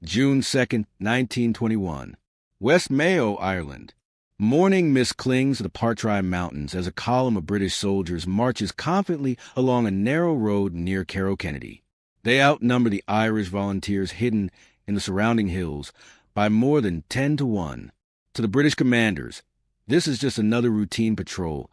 June 2nd, 1921. West Mayo, Ireland. Morning mist clings to the Partry Mountains as a column of British soldiers marches confidently along a narrow road near Carrowkennedy. They outnumber the Irish volunteers hidden in the surrounding hills by more than 10 to 1. To the British commanders, this is just another routine patrol,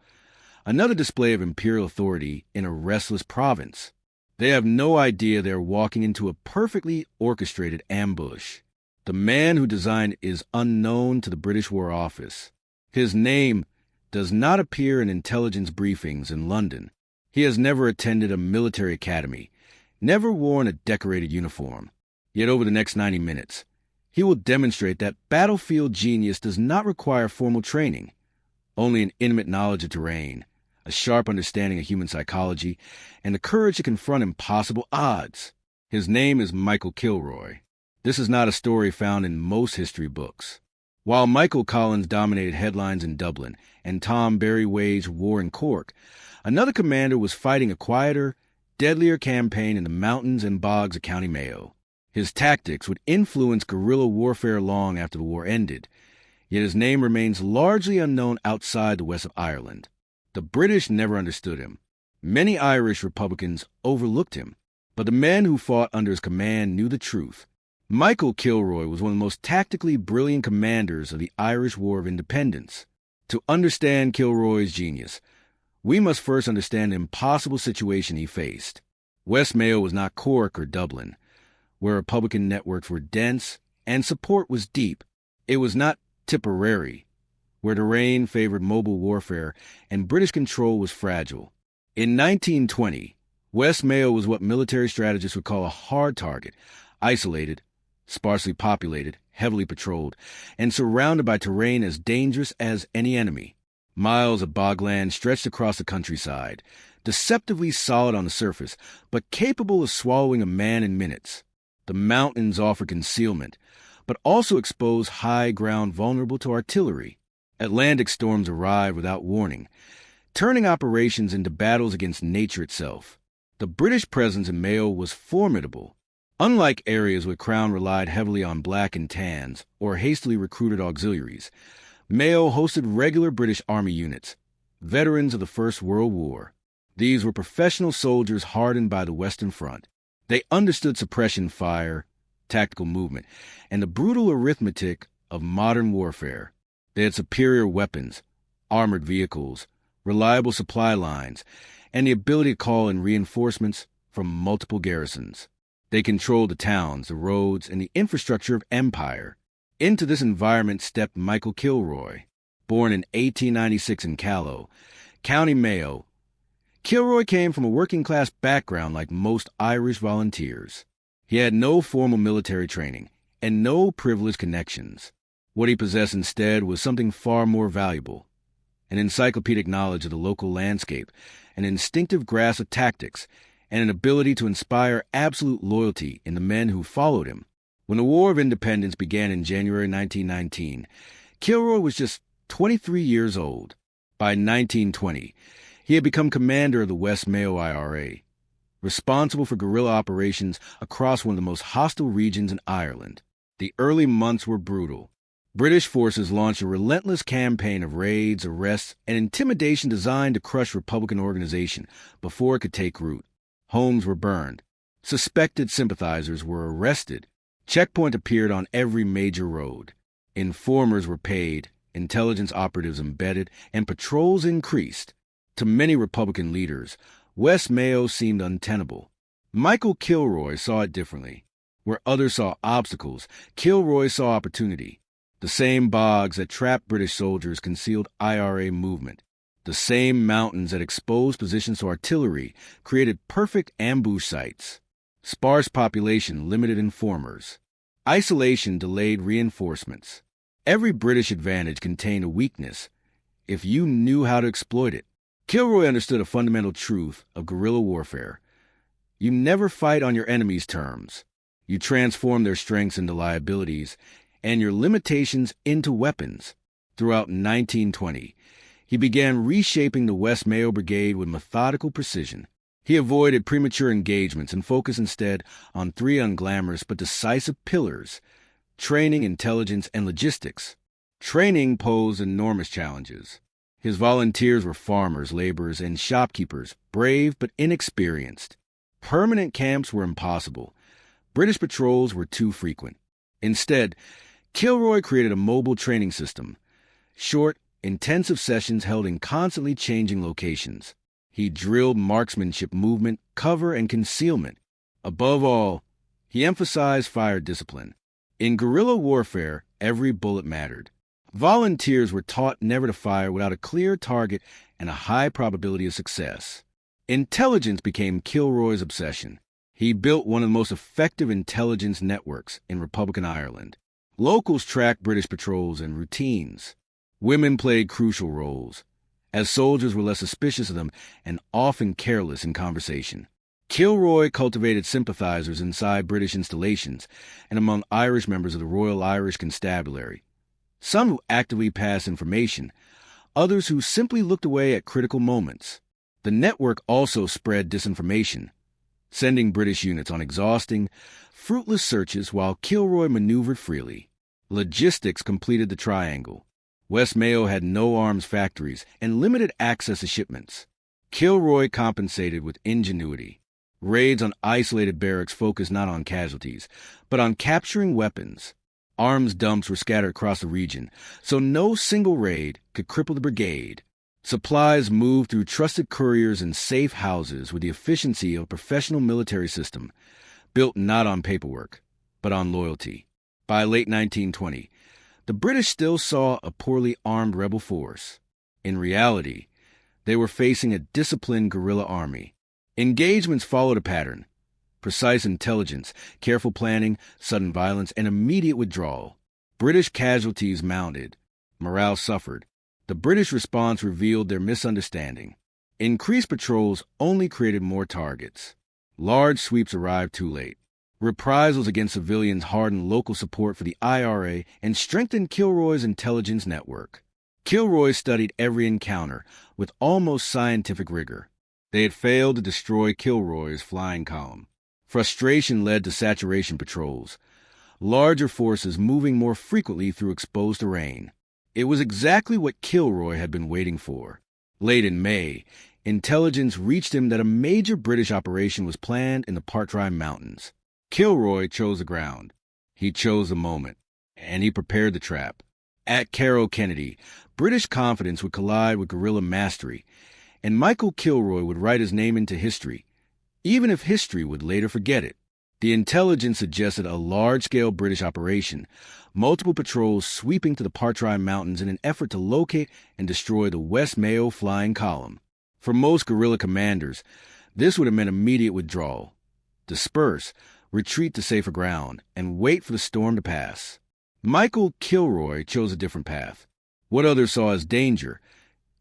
another display of imperial authority in a restless province. They have no idea they are walking into a perfectly orchestrated ambush. The man who designed it is unknown to the British War Office. His name does not appear in intelligence briefings in London. He has never attended a military academy, never worn a decorated uniform. Yet over the next 90 minutes, he will demonstrate that battlefield genius does not require formal training, only an intimate knowledge of terrain, a sharp understanding of human psychology, and the courage to confront impossible odds. His name is Michael Kilroy. This is not a story found in most history books. While Michael Collins dominated headlines in Dublin and Tom Berry waged war in Cork, another commander was fighting a quieter, deadlier campaign in the mountains and bogs of County Mayo. His tactics would influence guerrilla warfare long after the war ended, yet his name remains largely unknown outside the west of Ireland. The British never understood him. Many Irish Republicans overlooked him, but the men who fought under his command knew the truth. Michael Kilroy was one of the most tactically brilliant commanders of the Irish War of Independence. To understand Kilroy's genius, we must first understand the impossible situation he faced. West Mayo was not Cork or Dublin, where Republican networks were dense and support was deep. It was not Tipperary, where terrain favored mobile warfare and British control was fragile. In 1920, West Mayo was what military strategists would call a hard target, isolated, sparsely populated, heavily patrolled, and surrounded by terrain as dangerous as any enemy. Miles of bogland stretched across the countryside, deceptively solid on the surface, but capable of swallowing a man in minutes. The mountains offer concealment, but also expose high ground vulnerable to artillery. Atlantic storms arrive without warning, turning operations into battles against nature itself. The British presence in Mayo was formidable. Unlike areas where Crown relied heavily on black and tans or hastily recruited auxiliaries, Mayo hosted regular British Army units, veterans of the First World War. These were professional soldiers hardened by the Western Front. They understood suppression fire, tactical movement, and the brutal arithmetic of modern warfare. They had superior weapons, armored vehicles, reliable supply lines, and the ability to call in reinforcements from multiple garrisons. They controlled the towns, the roads, and the infrastructure of empire. Into this environment stepped Michael Kilroy. Born in 1896 in Callow, County Mayo, Kilroy came from a working-class background like most Irish volunteers. He had no formal military training and no privileged connections. What he possessed instead was something far more valuable: an encyclopedic knowledge of the local landscape, an instinctive grasp of tactics, and an ability to inspire absolute loyalty in the men who followed him. When the War of Independence began in January 1919, Kilroy was just 23 years old. By 1920, he had become commander of the West Mayo IRA, responsible for guerrilla operations across one of the most hostile regions in Ireland. The early months were brutal. British forces launched a relentless campaign of raids, arrests, and intimidation designed to crush Republican organization before it could take root. Homes were burned. Suspected sympathizers were arrested. Checkpoints appeared on every major road. Informers were paid, intelligence operatives embedded, and patrols increased. To many Republican leaders, West Mayo seemed untenable. Michael Kilroy saw it differently. Where others saw obstacles, Kilroy saw opportunity. The same bogs that trapped British soldiers concealed IRA movement. The same mountains that exposed positions to artillery created perfect ambush sites. Sparse population limited informers. Isolation delayed reinforcements. Every British advantage contained a weakness if you knew how to exploit it. Kilroy understood a fundamental truth of guerrilla warfare. You never fight on your enemy's terms. You transform their strengths into liabilities and your limitations into weapons. Throughout 1920, he began reshaping the West Mayo Brigade with methodical precision. He avoided premature engagements and focused instead on three unglamorous but decisive pillars: training, intelligence, and logistics. Training posed enormous challenges. His volunteers were farmers, laborers, and shopkeepers, brave but inexperienced. Permanent camps were impossible. British patrols were too frequent. Instead, Kilroy created a mobile training system. Short, intensive sessions held in constantly changing locations. He drilled marksmanship, movement, cover, and concealment. Above all, he emphasized fire discipline. In guerrilla warfare, every bullet mattered. Volunteers were taught never to fire without a clear target and a high probability of success. Intelligence became Kilroy's obsession. He built one of the most effective intelligence networks in Republican Ireland. Locals tracked British patrols and routines. Women played crucial roles, as soldiers were less suspicious of them and often careless in conversation. Kilroy cultivated sympathizers inside British installations and among Irish members of the Royal Irish Constabulary. Some who actively passed information, others who simply looked away at critical moments. The network also spread disinformation, sending British units on exhausting, fruitless searches while Kilroy maneuvered freely. Logistics completed the triangle. West Mayo had no arms factories and limited access to shipments. Kilroy compensated with ingenuity. Raids on isolated barracks focused not on casualties, but on capturing weapons. Arms dumps were scattered across the region, so no single raid could cripple the brigade. Supplies moved through trusted couriers and safe houses with the efficiency of a professional military system, built not on paperwork, but on loyalty. By late 1920, the British still saw a poorly armed rebel force. In reality, they were facing a disciplined guerrilla army. Engagements followed a pattern: precise intelligence, careful planning, sudden violence, and immediate withdrawal. British casualties mounted. Morale suffered. The British response revealed their misunderstanding. Increased patrols only created more targets. Large sweeps arrived too late. Reprisals against civilians hardened local support for the IRA and strengthened Kilroy's intelligence network. Kilroy studied every encounter with almost scientific rigor. They had failed to destroy Kilroy's flying column. Frustration led to saturation patrols, larger forces moving more frequently through exposed terrain. It was exactly what Kilroy had been waiting for. Late in May, intelligence reached him that a major British operation was planned in the Partridge Mountains. Kilroy chose the ground. He chose the moment, and he prepared the trap. At Carrowkennedy, British confidence would collide with guerrilla mastery, and Michael Kilroy would write his name into history, even if history would later forget it. The intelligence suggested a large-scale British operation, multiple patrols sweeping to the Partridge Mountains in an effort to locate and destroy the West Mayo flying column. For most guerrilla commanders, this would have meant immediate withdrawal. Disperse, retreat to safer ground, and wait for the storm to pass. Michael Kilroy chose a different path. What others saw as danger,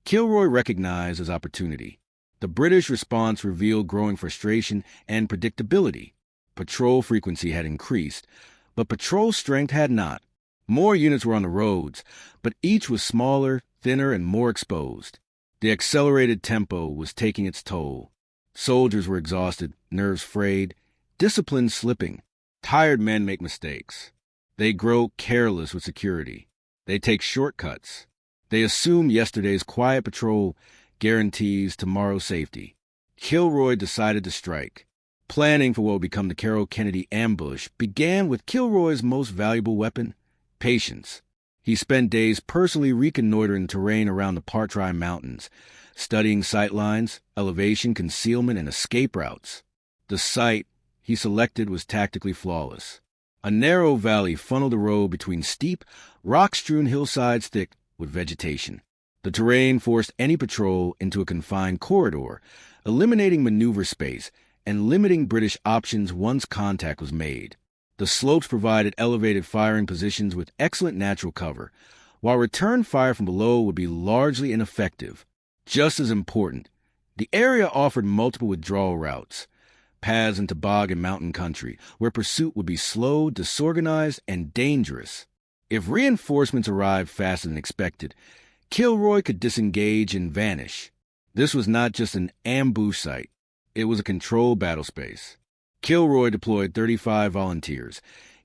Kilroy recognized as opportunity. The British response revealed growing frustration and predictability. Patrol frequency had increased, but patrol strength had not. More units were on the roads, but each was smaller, thinner, and more exposed. The accelerated tempo was taking its toll. Soldiers were exhausted, nerves frayed, discipline slipping. Tired men make mistakes. They grow careless with security. They take shortcuts. They assume yesterday's quiet patrol guarantees tomorrow's safety. Kilroy decided to strike. Planning for what would become the Carrowkennedy ambush began with Kilroy's most valuable weapon: patience. He spent days personally reconnoitering terrain around the Partridge Mountains, studying sightlines, elevation, concealment, and escape routes. The site he selected was tactically flawless. A narrow valley funneled the road between steep, rock-strewn hillsides thick with vegetation. The terrain forced any patrol into a confined corridor, eliminating maneuver space and limiting British options once contact was made. The slopes provided elevated firing positions with excellent natural cover, while return fire from below would be largely ineffective. Just as important, the area offered multiple withdrawal routes, paths into bog and mountain country, where pursuit would be slow, disorganized, and dangerous. If reinforcements arrived faster than expected, Kilroy could disengage and vanish. This was not just an ambush site. It was a controlled battle space. Kilroy deployed 35 volunteers,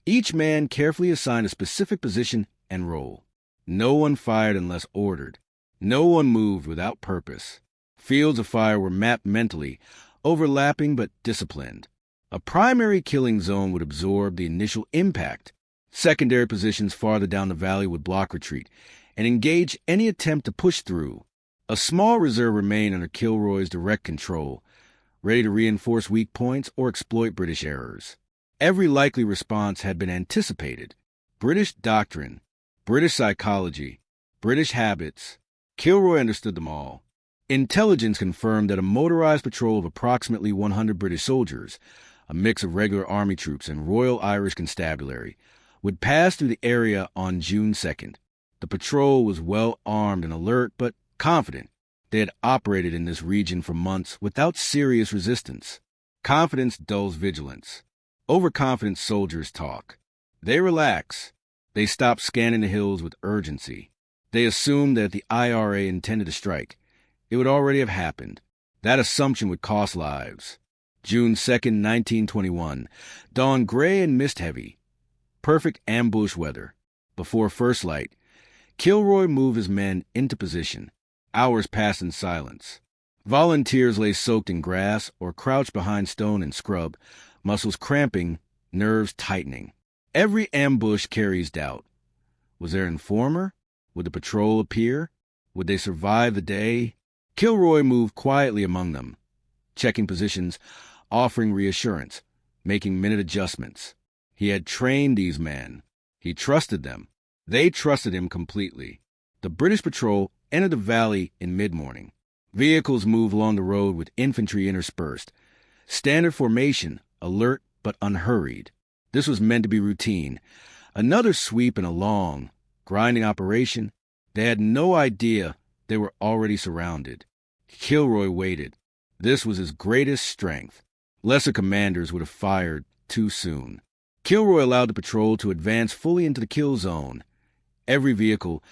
each man carefully assigned a specific position and role. No one fired unless ordered. No one moved without purpose. Fields of fire were mapped mentally, overlapping but disciplined. A primary killing zone would absorb the initial impact. Secondary positions farther down the valley would block retreat and engage any attempt to push through. A small reserve remained under Kilroy's direct control, ready to reinforce weak points or exploit British errors. Every likely response had been anticipated. British doctrine, British psychology, British habits. Kilroy understood them all. Intelligence confirmed that a motorized patrol of approximately 100 British soldiers, a mix of regular army troops and Royal Irish Constabulary, would pass through the area on June 2nd. The patrol was well armed and alert, but confident. They had operated in this region for months without serious resistance. Confidence dulls vigilance. Overconfident soldiers talk. They relax. They stop scanning the hills with urgency. They assume that if the IRA intended to strike, it would already have happened. That assumption would cost lives. June 2nd, 1921. Dawn gray and mist-heavy. Perfect ambush weather. Before first light, Kilroy moved his men into position. Hours passed in silence. Volunteers lay soaked in grass or crouched behind stone and scrub, muscles cramping, nerves tightening. Every ambush carries doubt. Was there an informer? Would the patrol appear? Would they survive the day? Kilroy moved quietly among them, checking positions, offering reassurance, making minute adjustments. He had trained these men. He trusted them. They trusted him completely. The British patrol entered the valley in mid-morning. Vehicles moved along the road with infantry interspersed. Standard formation, alert but unhurried. This was meant to be routine. Another sweep in a long, grinding operation. They had no idea they were already surrounded. Kilroy waited. This was his greatest strength. Lesser commanders would have fired too soon. Kilroy allowed the patrol to advance fully into the kill zone. Every vehicle,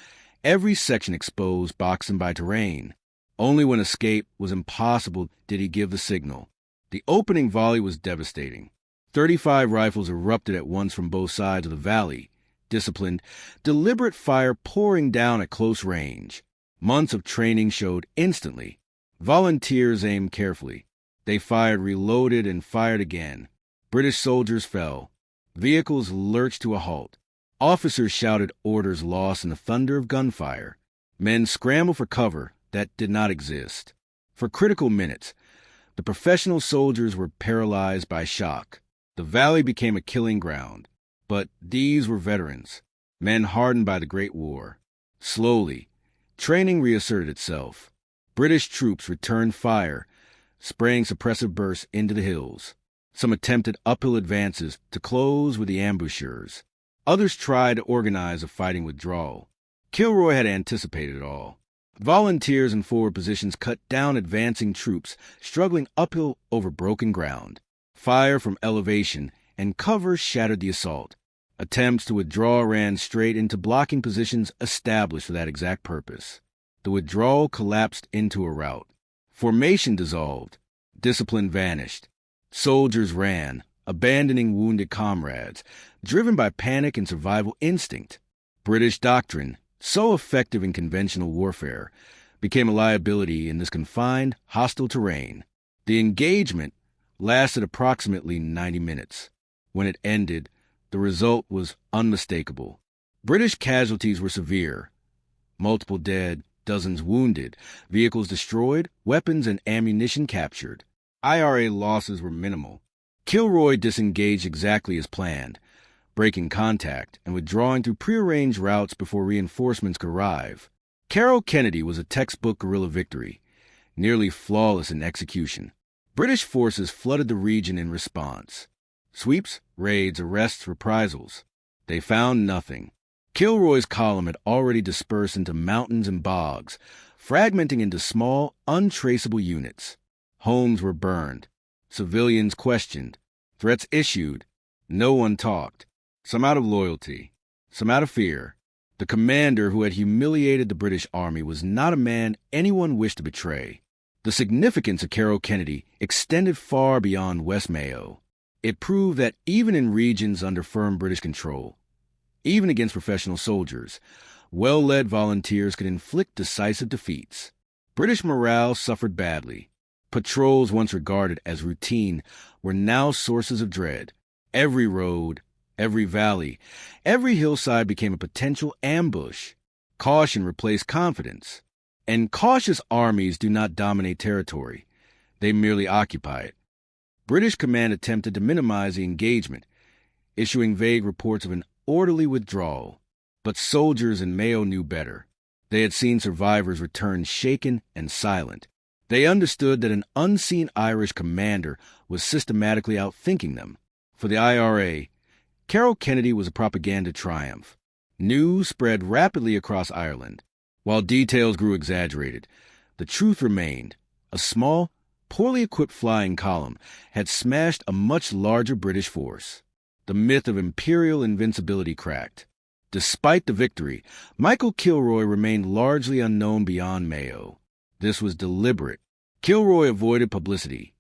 every section exposed, boxed by terrain. Only when escape was impossible did he give the signal. The opening volley was devastating. 35 rifles erupted at once from both sides of the valley. Disciplined, deliberate fire pouring down at close range. Months of training showed instantly. Volunteers aimed carefully. They fired, reloaded, and fired again. British soldiers fell. Vehicles lurched to a halt. Officers shouted orders lost in the thunder of gunfire. Men scrambled for cover that did not exist. For critical minutes, the professional soldiers were paralyzed by shock. The valley became a killing ground. But these were veterans, men hardened by the Great War. Slowly, training reasserted itself. British troops returned fire, spraying suppressive bursts into the hills. Some attempted uphill advances to close with the ambushers. Others tried to organize a fighting withdrawal. Kilroy had anticipated it all. Volunteers in forward positions cut down advancing troops, struggling uphill over broken ground. Fire from elevation and cover shattered the assault. Attempts to withdraw ran straight into blocking positions established for that exact purpose. The withdrawal collapsed into a rout. Formation dissolved. Discipline vanished. Soldiers ran, abandoning wounded comrades, driven by panic and survival instinct. British doctrine, so effective in conventional warfare, became a liability in this confined, hostile terrain. The engagement lasted approximately 90 minutes. When it ended, the result was unmistakable. British casualties were severe. Multiple dead, dozens wounded, vehicles destroyed, weapons and ammunition captured. IRA losses were minimal. Kilroy disengaged exactly as planned, breaking contact and withdrawing through prearranged routes before reinforcements could arrive. Carrowkennedy was a textbook guerrilla victory, nearly flawless in execution. British forces flooded the region in response. Sweeps, raids, arrests, reprisals. They found nothing. Kilroy's column had already dispersed into mountains and bogs, fragmenting into small, untraceable units. Homes were burned. Civilians questioned. Threats issued. No one talked. Some out of loyalty. Some out of fear. The commander who had humiliated the British army was not a man anyone wished to betray. The significance of Carrowkennedy extended far beyond West Mayo. It proved that even in regions under firm British control, even against professional soldiers, well-led volunteers could inflict decisive defeats. British morale suffered badly. Patrols once regarded as routine were now sources of dread. Every road, every valley, every hillside became a potential ambush. Caution replaced confidence. And cautious armies do not dominate territory. They merely occupy it. British command attempted to minimize the engagement, issuing vague reports of an orderly withdrawal. But soldiers in Mayo knew better. They had seen survivors return shaken and silent. They understood that an unseen Irish commander was systematically outthinking them. For the IRA, Carrowkennedy was a propaganda triumph. News spread rapidly across Ireland. While details grew exaggerated, the truth remained. A small, poorly equipped flying column had smashed a much larger British force. The myth of imperial invincibility cracked. Despite the victory, Michael Kilroy remained largely unknown beyond Mayo. This was deliberate. Kilroy avoided publicity,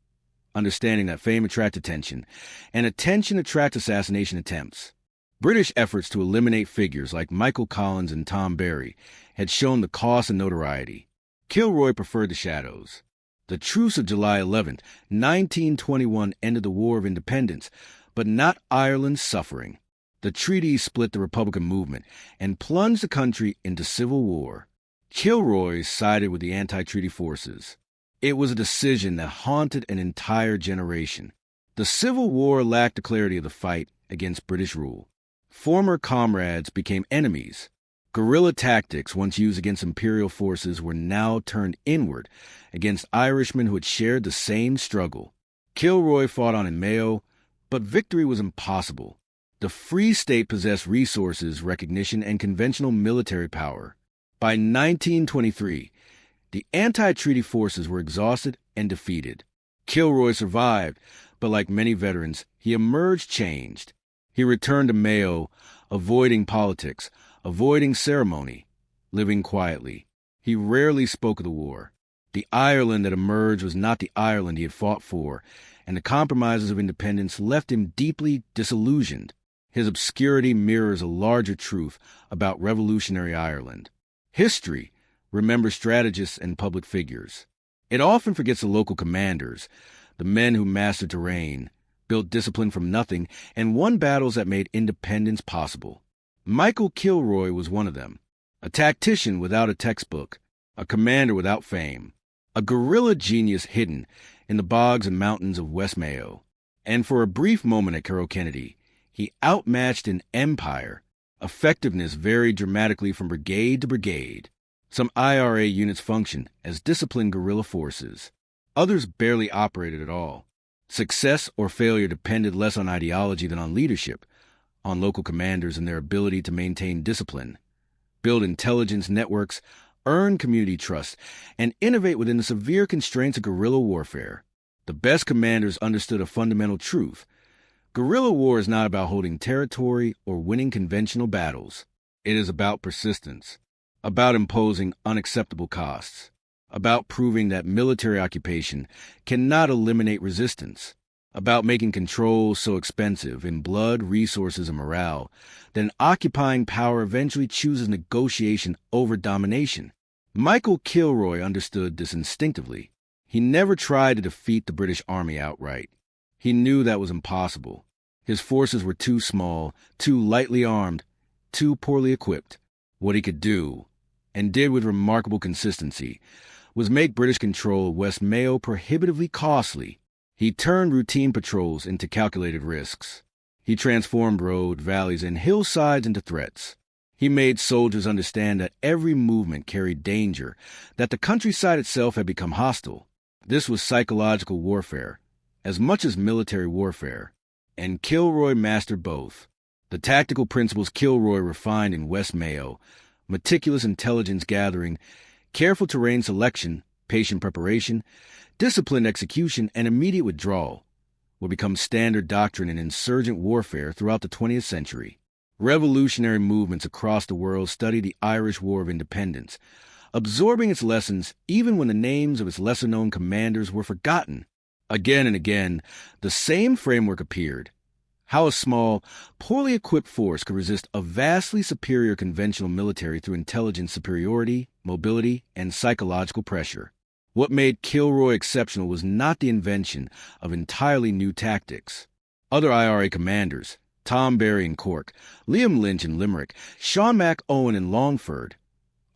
understanding that fame attracts attention, and attention attracts assassination attempts. British efforts to eliminate figures like Michael Collins and Tom Barry had shown the cost and notoriety. Kilroy preferred the shadows. The Truce of July 11, 1921 ended the War of Independence, but not Ireland's suffering. The treaty split the Republican movement and plunged the country into civil war. Kilroy sided with the anti-treaty forces. It was a decision that haunted an entire generation. The Civil War lacked the clarity of the fight against British rule. Former comrades became enemies. Guerrilla tactics once used against imperial forces were now turned inward against Irishmen who had shared the same struggle. Kilroy fought on in Mayo, but victory was impossible. The Free State possessed resources, recognition, and conventional military power. By 1923, the anti-treaty forces were exhausted and defeated. Kilroy survived, but like many veterans, he emerged changed. He returned to Mayo, avoiding politics, avoiding ceremony, living quietly. He rarely spoke of the war. The Ireland that emerged was not the Ireland he had fought for, and the compromises of independence left him deeply disillusioned. His obscurity mirrors a larger truth about revolutionary Ireland. History remembers strategists and public figures. It often forgets the local commanders, the men who mastered terrain, built discipline from nothing, and won battles that made independence possible. Michael Kilroy was one of them, a tactician without a textbook, a commander without fame, a guerrilla genius hidden in the bogs and mountains of West Mayo. And for a brief moment at Carrowkennedy, he outmatched an empire. Effectiveness varied dramatically from brigade to brigade. Some IRA units functioned as disciplined guerrilla forces. Others barely operated at all. Success or failure depended less on ideology than on leadership, on local commanders and their ability to maintain discipline, build intelligence networks, earn community trust, and innovate within the severe constraints of guerrilla warfare. The best commanders understood a fundamental truth. Guerrilla war is not about holding territory or winning conventional battles. It is about persistence, about imposing unacceptable costs, about proving that military occupation cannot eliminate resistance, about making control so expensive in blood, resources, and morale that an occupying power eventually chooses negotiation over domination. Michael Kilroy understood this instinctively. He never tried to defeat the British Army outright. He knew that was impossible. His forces were too small, too lightly armed, too poorly equipped. What he could do, and did with remarkable consistency, was make British control of West Mayo prohibitively costly. He turned routine patrols into calculated risks. He transformed road, valleys, and hillsides into threats. He made soldiers understand that every movement carried danger, that the countryside itself had become hostile. This was psychological warfare, as much as military warfare, and Kilroy mastered both. The tactical principles Kilroy refined in West Mayo, meticulous intelligence gathering, careful terrain selection, patient preparation, disciplined execution, and immediate withdrawal, would become standard doctrine in insurgent warfare throughout the 20th century. Revolutionary movements across the world studied the Irish War of Independence, absorbing its lessons even when the names of its lesser-known commanders were forgotten. Again and again, the same framework appeared: how a small, poorly equipped force could resist a vastly superior conventional military through intelligence superiority, mobility, and psychological pressure. What made Kilroy exceptional was not the invention of entirely new tactics. Other IRA commanders, Tom Barry in Cork, Liam Lynch in Limerick, Sean McOwen in Longford,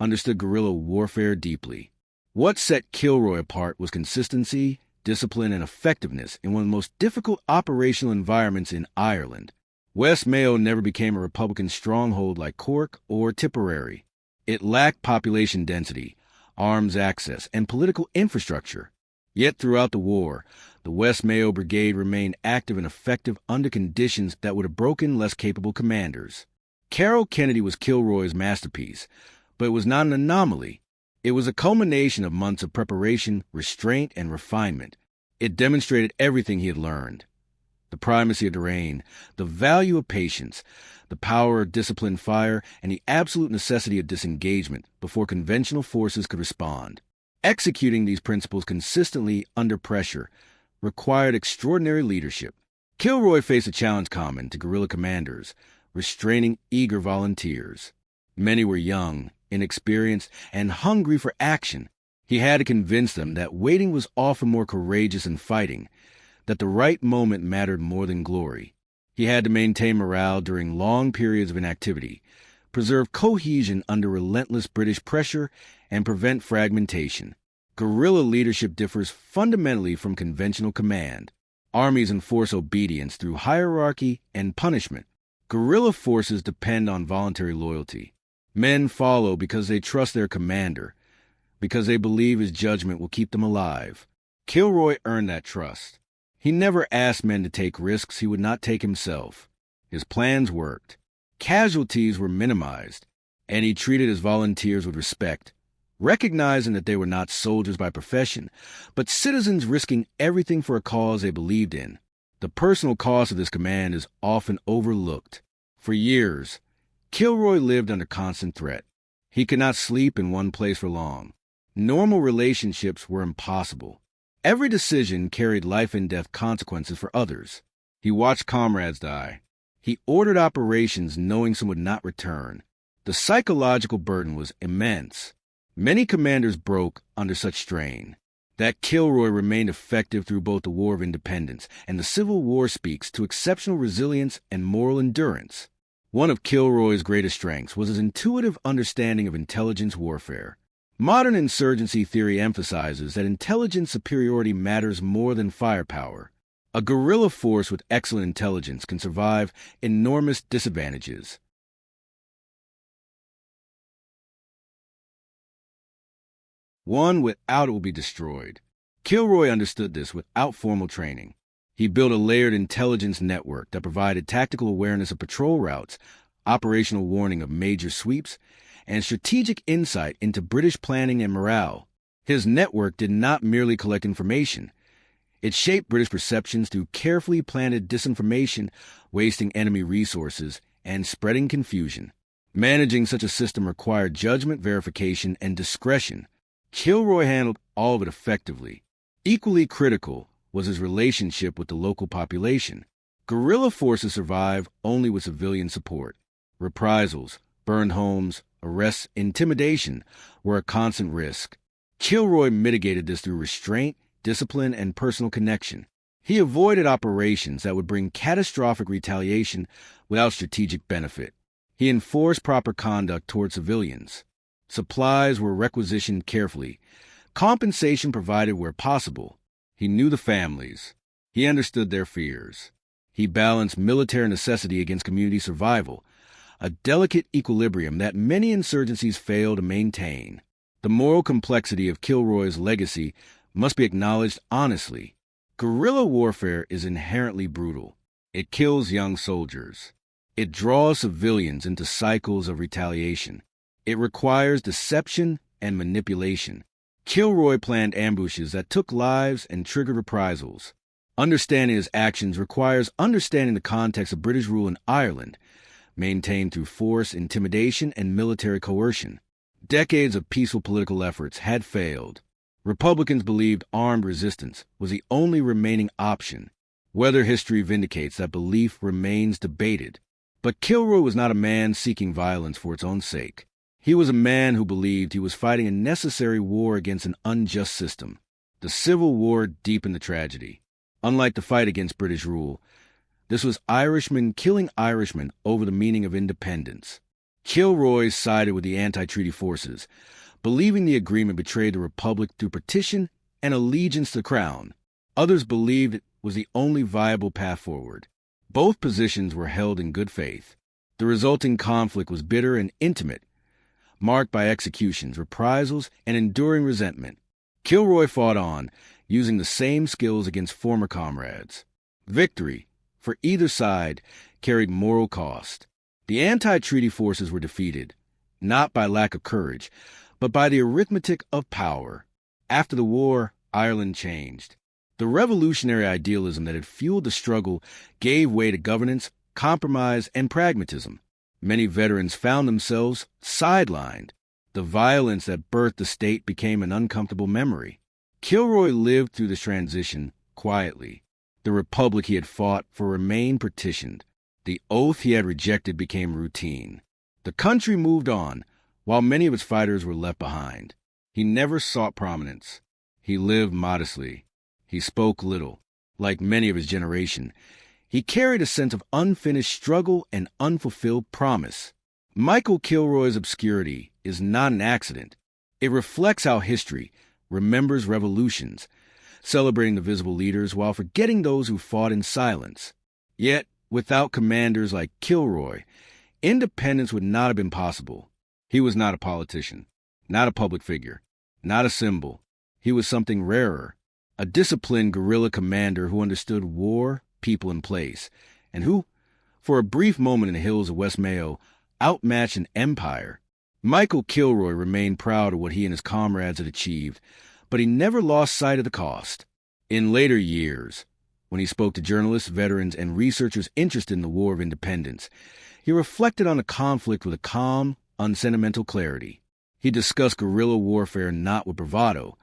understood guerrilla warfare deeply. What set Kilroy apart was consistency, discipline, and effectiveness in one of the most difficult operational environments in Ireland. West Mayo never became a Republican stronghold like Cork or Tipperary. It lacked population density, arms access, and political infrastructure. Yet throughout the war, the West Mayo Brigade remained active and effective under conditions that would have broken less capable commanders. Carrowkennedy was Kilroy's masterpiece, but it was not an anomaly. It was a culmination of months of preparation, restraint, and refinement. It demonstrated everything he had learned: the primacy of the rain, the value of patience, the power of disciplined fire, and the absolute necessity of disengagement before conventional forces could respond. Executing these principles consistently under pressure required extraordinary leadership. Kilroy faced a challenge common to guerrilla commanders: restraining eager volunteers. Many were young, inexperienced, and hungry for action. He had to convince them that waiting was often more courageous than fighting, that the right moment mattered more than glory. He had to maintain morale during long periods of inactivity, preserve cohesion under relentless British pressure, and prevent fragmentation. Guerrilla leadership differs fundamentally from conventional command. Armies enforce obedience through hierarchy and punishment. Guerrilla forces depend on voluntary loyalty. Men follow because they trust their commander, because they believe his judgment will keep them alive. Kilroy earned that trust. He never asked men to take risks he would not take himself. His plans worked. Casualties were minimized, and he treated his volunteers with respect, recognizing that they were not soldiers by profession, but citizens risking everything for a cause they believed in. The personal cost of this command is often overlooked. For years, Kilroy lived under constant threat. He could not sleep in one place for long. Normal relationships were impossible. Every decision carried life-and-death consequences for others. He watched comrades die. He ordered operations knowing some would not return. The psychological burden was immense. Many commanders broke under such strain. That Kilroy remained effective through both the War of Independence and the Civil War speaks to exceptional resilience and moral endurance. One of Kilroy's greatest strengths was his intuitive understanding of intelligence warfare. Modern insurgency theory emphasizes that intelligence superiority matters more than firepower. A guerrilla force with excellent intelligence can survive enormous disadvantages. One without it will be destroyed. Kilroy understood this without formal training. He built a layered intelligence network that provided tactical awareness of patrol routes, operational warning of major sweeps, and strategic insight into British planning and morale. His network did not merely collect information. It shaped British perceptions through carefully planted disinformation, wasting enemy resources, and spreading confusion. Managing such a system required judgment, verification, and discretion. Kilroy handled all of it effectively. Equally critical was his relationship with the local population. Guerrilla forces survive only with civilian support. Reprisals, burned homes, arrests, intimidation were a constant risk. Kilroy mitigated this through restraint, discipline, and personal connection. He avoided operations that would bring catastrophic retaliation without strategic benefit. He enforced proper conduct toward civilians. Supplies were requisitioned carefully. Compensation provided where possible. He knew the families. He understood their fears. He balanced military necessity against community survival, a delicate equilibrium that many insurgencies fail to maintain. The moral complexity of Kilroy's legacy must be acknowledged honestly. Guerrilla warfare is inherently brutal. It kills young soldiers. It draws civilians into cycles of retaliation. It requires deception and manipulation. Kilroy planned ambushes that took lives and triggered reprisals. Understanding his actions requires understanding the context of British rule in Ireland, maintained through force, intimidation, and military coercion. Decades of peaceful political efforts had failed. Republicans believed armed resistance was the only remaining option. Whether history vindicates that belief remains debated. But Kilroy was not a man seeking violence for its own sake. He was a man who believed he was fighting a necessary war against an unjust system. The Civil War deepened the tragedy. Unlike the fight against British rule, this was Irishmen killing Irishmen over the meaning of independence. Kilroy sided with the anti-treaty forces, believing the agreement betrayed the Republic through partition and allegiance to the Crown. Others believed it was the only viable path forward. Both positions were held in good faith. The resulting conflict was bitter and intimate, marked by executions, reprisals, and enduring resentment. Kilroy fought on, using the same skills against former comrades. Victory, for either side, carried moral cost. The anti-treaty forces were defeated, not by lack of courage, but by the arithmetic of power. After the war, Ireland changed. The revolutionary idealism that had fueled the struggle gave way to governance, compromise, and pragmatism. Many veterans found themselves sidelined. The violence that birthed the state became an uncomfortable memory. Kilroy lived through this transition quietly. The republic he had fought for remained partitioned. The oath he had rejected became routine. The country moved on, while many of its fighters were left behind. He never sought prominence. He lived modestly. He spoke little. Like many of his generation, he carried a sense of unfinished struggle and unfulfilled promise. Michael Kilroy's obscurity is not an accident. It reflects how history remembers revolutions, celebrating the visible leaders while forgetting those who fought in silence. Yet, without commanders like Kilroy, independence would not have been possible. He was not a politician, not a public figure, not a symbol. He was something rarer, a disciplined guerrilla commander who understood war, people, and place, and who, for a brief moment in the hills of West Mayo, outmatched an empire. Michael Kilroy remained proud of what he and his comrades had achieved, but he never lost sight of the cost. In later years, when he spoke to journalists, veterans, and researchers interested in the War of Independence, he reflected on the conflict with a calm, unsentimental clarity. He discussed guerrilla warfare not with bravado,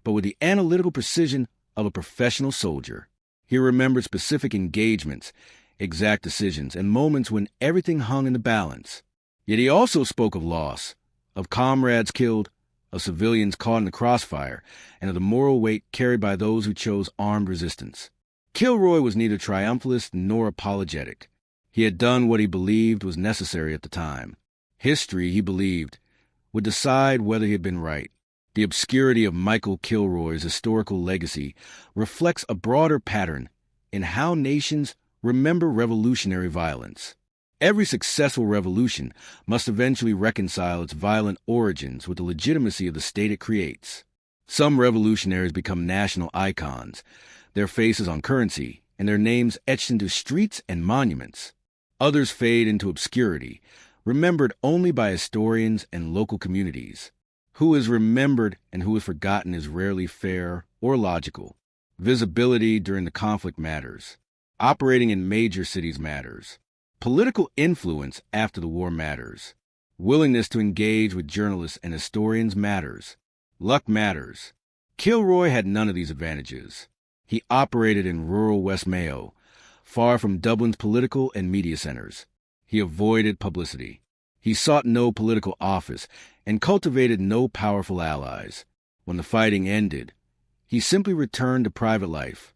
but with the analytical precision of a professional soldier. He remembered specific engagements, exact decisions, and moments when everything hung in the balance. Yet he also spoke of loss, of comrades killed, of civilians caught in the crossfire, and of the moral weight carried by those who chose armed resistance. Kilroy was neither triumphalist nor apologetic. He had done what he believed was necessary at the time. History, he believed, would decide whether he had been right. The obscurity of Michael Kilroy's historical legacy reflects a broader pattern in how nations remember revolutionary violence. Every successful revolution must eventually reconcile its violent origins with the legitimacy of the state it creates. Some revolutionaries become national icons, their faces on currency and their names etched into streets and monuments. Others fade into obscurity, remembered only by historians and local communities. Who is remembered and who is forgotten is rarely fair or logical. Visibility during the conflict matters. Operating in major cities matters. Political influence after the war matters. Willingness to engage with journalists and historians matters. Luck matters. Kilroy had none of these advantages. He operated in rural West Mayo, far from Dublin's political and media centers. He avoided publicity. He sought no political office and cultivated no powerful allies. When the fighting ended, he simply returned to private life.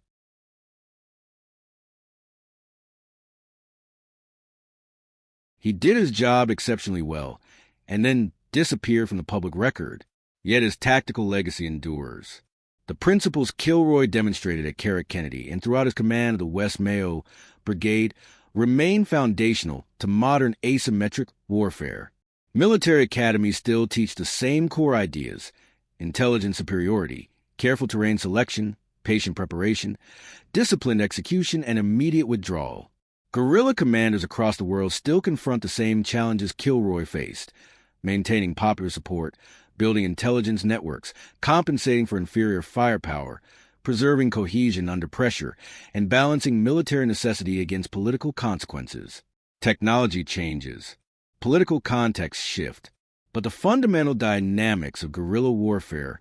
He did his job exceptionally well, and then disappeared from the public record. Yet his tactical legacy endures. The principles Kilroy demonstrated at Carrowkennedy and throughout his command of the West Mayo Brigade remain foundational to modern asymmetric warfare. Military academies still teach the same core ideas: intelligence superiority, careful terrain selection, patient preparation, disciplined execution, and immediate withdrawal. Guerrilla commanders across the world still confront the same challenges Kilroy faced: maintaining popular support, building intelligence networks, compensating for inferior firepower, preserving cohesion under pressure, and balancing military necessity against political consequences. Technology changes. Political contexts shift. but the fundamental dynamics of guerrilla warfare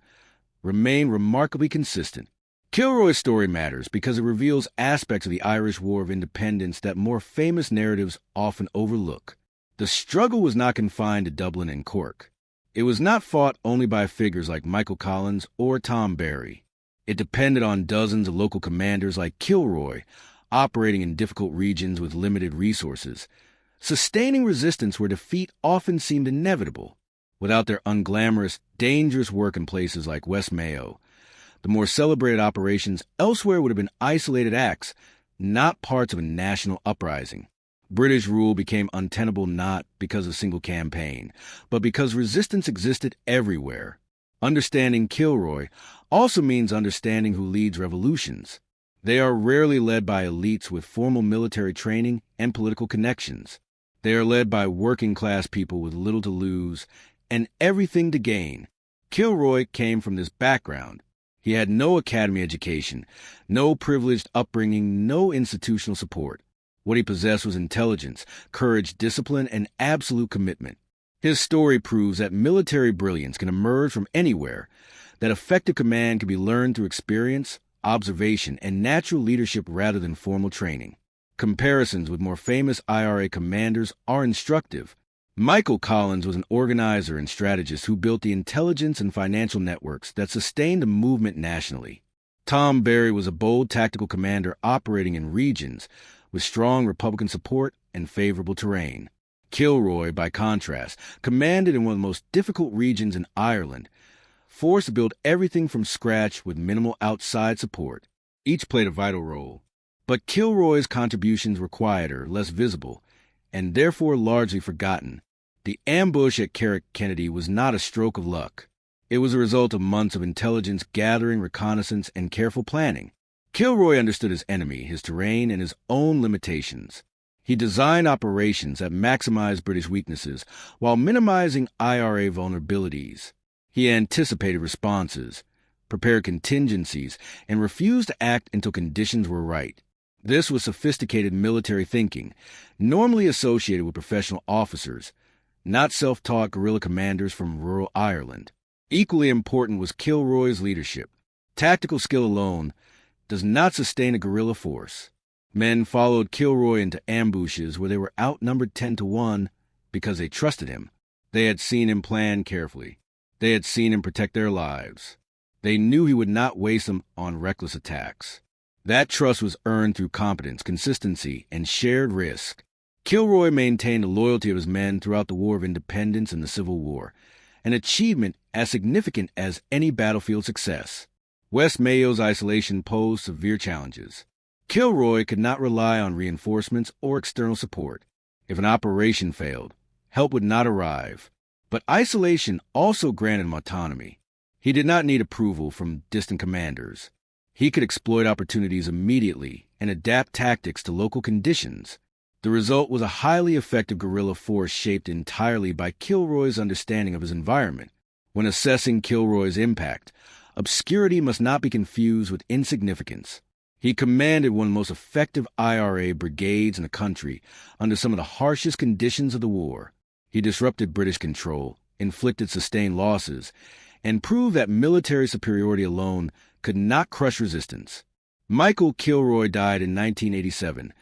remain remarkably consistent. Kilroy's story matters because it reveals aspects of the Irish War of Independence that more famous narratives often overlook. The struggle was not confined to Dublin and Cork. It was not fought only by figures like Michael Collins or Tom Barry. It depended on dozens of local commanders like Kilroy, operating in difficult regions with limited resources, sustaining resistance where defeat often seemed inevitable. Without their unglamorous, dangerous work in places like West Mayo, the more celebrated operations elsewhere would have been isolated acts, not parts of a national uprising. British rule became untenable not because of a single campaign, but because resistance existed everywhere. Understanding Kilroy also means understanding who leads revolutions. They are rarely led by elites with formal military training and political connections. They are led by working-class people with little to lose and everything to gain. Kilroy came from this background. He had no academy education, no privileged upbringing, no institutional support. What he possessed was intelligence, courage, discipline, and absolute commitment. His story proves that military brilliance can emerge from anywhere, that effective command can be learned through experience, observation, and natural leadership rather than formal training. Comparisons with more famous IRA commanders are instructive. Michael Collins was an organizer and strategist who built the intelligence and financial networks that sustained the movement nationally. Tom Barry was a bold tactical commander operating in regions with strong Republican support and favorable terrain. Kilroy, by contrast, commanded in one of the most difficult regions in Ireland, forced to build everything from scratch with minimal outside support. Each played a vital role. But Kilroy's contributions were quieter, less visible, and therefore largely forgotten. The ambush at Carrowkennedy was not a stroke of luck. It was a result of months of intelligence gathering, reconnaissance, and careful planning. Kilroy understood his enemy, his terrain, and his own limitations. He designed operations that maximized British weaknesses while minimizing IRA vulnerabilities. He anticipated responses, prepared contingencies, and refused to act until conditions were right. This was sophisticated military thinking, normally associated with professional officers, not self-taught guerrilla commanders from rural Ireland. Equally important was Kilroy's leadership. Tactical skill alone does not sustain a guerrilla force. Men followed Kilroy into ambushes where they were outnumbered 10-1 because they trusted him. They had seen him plan carefully. They had seen him protect their lives. They knew he would not waste them on reckless attacks. That trust was earned through competence, consistency, and shared risk. Kilroy maintained the loyalty of his men throughout the War of Independence and the Civil War, an achievement as significant as any battlefield success. West Mayo's isolation posed severe challenges. Kilroy could not rely on reinforcements or external support. If an operation failed, help would not arrive. But isolation also granted him autonomy. He did not need approval from distant commanders. He could exploit opportunities immediately and adapt tactics to local conditions. The result was a highly effective guerrilla force shaped entirely by Kilroy's understanding of his environment. When assessing Kilroy's impact, obscurity must not be confused with insignificance. He commanded one of the most effective IRA brigades in the country under some of the harshest conditions of the war. He disrupted British control, inflicted sustained losses, and proved that military superiority alone could not crush resistance. Michael Kilroy died in 1987,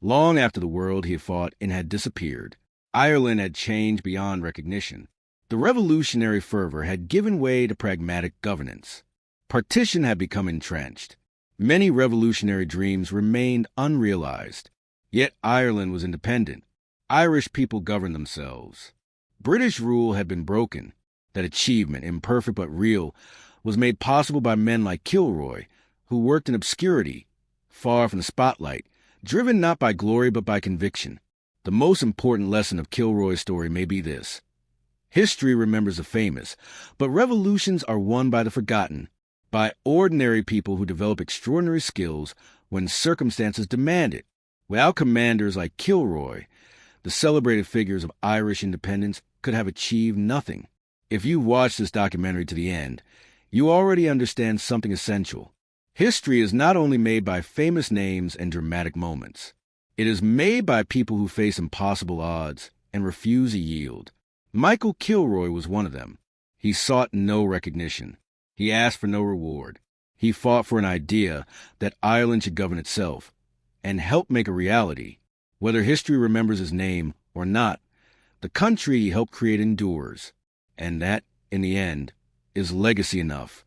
long after the world he had fought in had disappeared. Ireland had changed beyond recognition. The revolutionary fervor had given way to pragmatic governance. Partition had become entrenched. Many revolutionary dreams remained unrealized. Yet Ireland was independent. Irish people governed themselves. British rule had been broken. That achievement, imperfect but real, was made possible by men like Kilroy, who worked in obscurity, far from the spotlight, driven not by glory but by conviction. The most important lesson of Kilroy's story may be this. History remembers the famous, but revolutions are won by the forgotten, by ordinary people who develop extraordinary skills when circumstances demand it. Without commanders like Kilroy, the celebrated figures of Irish independence could have achieved nothing. If you watch this documentary to the end, you already understand something essential. History is not only made by famous names and dramatic moments. It is made by people who face impossible odds and refuse to yield. Michael Kilroy was one of them. He sought no recognition. He asked for no reward. He fought for an idea that Ireland should govern itself and help make a reality. Whether history remembers his name or not, the country he helped create endures. And that, in the end, is legacy enough